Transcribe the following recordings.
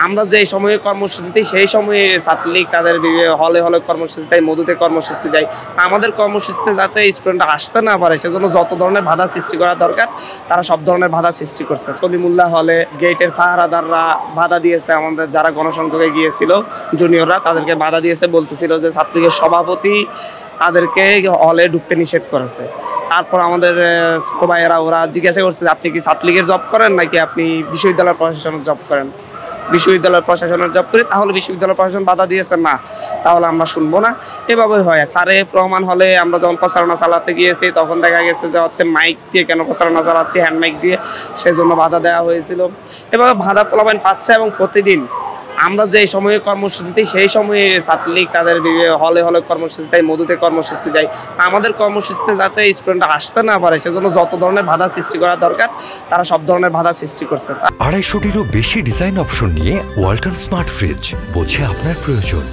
আমরা যে সময়ে কর্মসূচি দিই সেই সময়ে ছাত্রলীগ তাদের হলে হলে কর্মসূচি দেয়, মধুতে কর্মসূচি দেয়। আমাদের কর্মসূচিতে যাতে স্টুডেন্টরা আসতে না পারে সেজন্য যত ধরনের বাধা সৃষ্টি করা দরকার তারা সব ধরনের বাধা সৃষ্টি করছে। সলিমুল্লাহ হলে গেটের পাহারাদাররা বাধা দিয়েছে, আমাদের যারা গণসংযোগে গিয়েছিল জুনিয়ররা তাদেরকে বাধা দিয়েছে, বলতেছিল যে ছাত্রলীগের সভাপতি তাদেরকে হলে ঢুকতে নিষেধ করেছে। তারপর আমাদের ছোট ভাইয়েরা ওরা জিজ্ঞাসা করছে আপনি কি ছাত্রলীগের জব করেন নাকি আপনি বিশ্ববিদ্যালয় প্রশাসনের জব করেন। বিশ্ববিদ্যালয় প্রশাসনের জব করি, তাহলে বিশ্ববিদ্যালয় প্রশাসন বাধা দিয়েছেন না, তাহলে আমরা শুনবো না। এভাবে হয়। স্যারে প্রমাণ হলে আমরা যখন প্রচারণা চালাতে গিয়েছি তখন দেখা গেছে যে হচ্ছে মাইক দিয়ে কেন প্রচারণা চালাচ্ছি, হ্যান্ড মাইক দিয়ে, সেই জন্য বাধা দেওয়া হয়েছিল। এভাবে বাধা প্রলোভন পাচ্ছে এবং প্রতিদিন আমরা যে সময়ে কর্মসূচি দিই সেই সময়ে ছাত্রলীগ তাদের হলে হলে কর্মসূচি দেয়, মধুতে কর্মসূচি দেয়। আমাদের কর্মসূচিতে যাতে স্টুডেন্টরা আসতে না পারে সেজন্য যত ধরনের বাধা সৃষ্টি করা দরকার তারা সব ধরনের বাধা সৃষ্টি করছে। 250-টিরও বেশি ডিজাইন অপশন নিয়ে ওয়ালটন স্মার্ট ফ্রিজ, বোঝে আপনার প্রয়োজন।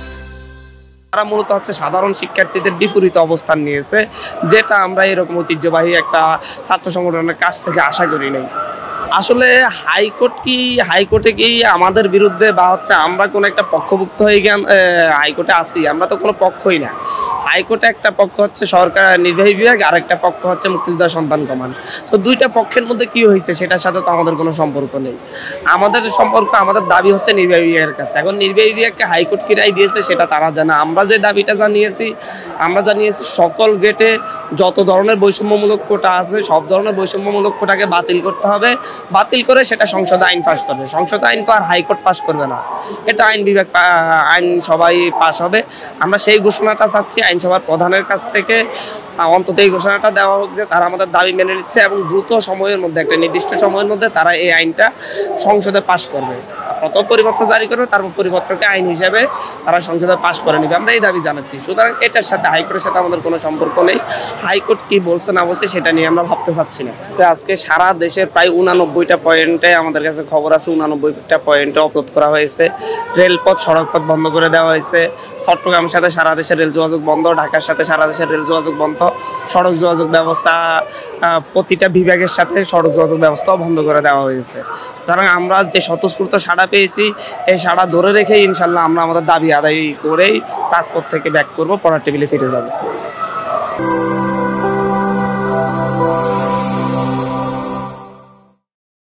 তারা মূলত হচ্ছে সাধারণ শিক্ষার্থীদের বিপরীত অবস্থান নিয়েছে, যেটা আমরা এরকম ঐতিহ্যবাহী একটা ছাত্র সংগঠনের কাছ থেকে আশা করি নাই। আসলে হাইকোর্টে কি আমাদের বিরুদ্ধে বা হচ্ছে আমরা কোনো একটা পক্ষভুক্ত হয়ে হাইকোর্টে আসি? আমরা তো কোনো পক্ষই না। হাইকোর্টে একটা পক্ষ হচ্ছে সরকার নির্বাহী বিভাগ, আর একটা পক্ষ হচ্ছে মুক্তিযোদ্ধা সন্তান কমান্ড। সো দুইটা পক্ষের মধ্যে কি হয়েছে সেটার সাথে তো আমাদের কোনো সম্পর্ক নেই। আমাদের সম্পর্ক, আমাদের দাবি হচ্ছে নির্বাহী বিভাগের কাছে। এখন নির্বাহী বিভাগকে হাইকোর্ট কি রায় দিয়েছে সেটা তারা জানে। আমরা যে দাবিটা জানিয়েছি সকল গেটে যত ধরনের বৈষম্যমূলক কোটা আছে সব ধরনের বৈষম্যমূলক কোটাকে বাতিল করতে হবে। বাতিল করে সেটা সংসদে আইন পাস করবে। সংসদে আইন তো আর হাইকোর্ট পাস করবে না, এটা আইন সবাই পাস হবে। আমরা সেই ঘোষণাটা চাচ্ছি আইনসভার প্রধানের কাছ থেকে, অন্তত এই ঘোষণাটা দেওয়া হোক যে তারা আমাদের দাবি মেনে নিচ্ছে এবং দ্রুত সময়ের মধ্যে, একটা নির্দিষ্ট সময়ের মধ্যে তারা এই আইনটা সংসদে পাস করবে। প্রথম পরিপত্র জারি করবে, তারপর পরিপত্রকে আইন হিসাবে তারা সংসদে পাস করে নেবে। আমরা এই দাবি জানাচ্ছি। সুতরাং এটার সাথে হাইকোর্টের সাথে আমাদের কোনো সম্পর্ক নেই। হাইকোর্ট কি বলছে না বলছে সেটা নিয়ে আমরা ভাবতে চাচ্ছি না। তো আজকে সারা দেশের প্রায় 89টা পয়েন্টে আমাদের কাছে খবর আছে, 89টা পয়েন্টে অবরোধ করা হয়েছে। রেলপথ, সড়কপথ বন্ধ করে দেওয়া হয়েছে। চট্টগ্রামের সাথে সারা দেশের রেল যোগাযোগ বন্ধ, ঢাকার সাথে সারা দেশের রেল যোগাযোগ বন্ধ, সড়ক যোগাযোগ ব্যবস্থা প্রতিটা বিভাগের সাথে সড়ক যোগাযোগ ব্যবস্থাও বন্ধ করে দেওয়া হয়েছে। সুতরাং আমরা যে স্বতঃস্ফূর্ত সাড়া পেয়েছি, এই সাড়া ধরে রেখে ইনশাল্লাহ আমরা আমাদের দাবি আদায় করেই রাজপথ থেকে ব্যাক করবো, পড়ার টেবিলে ফিরে যাবো।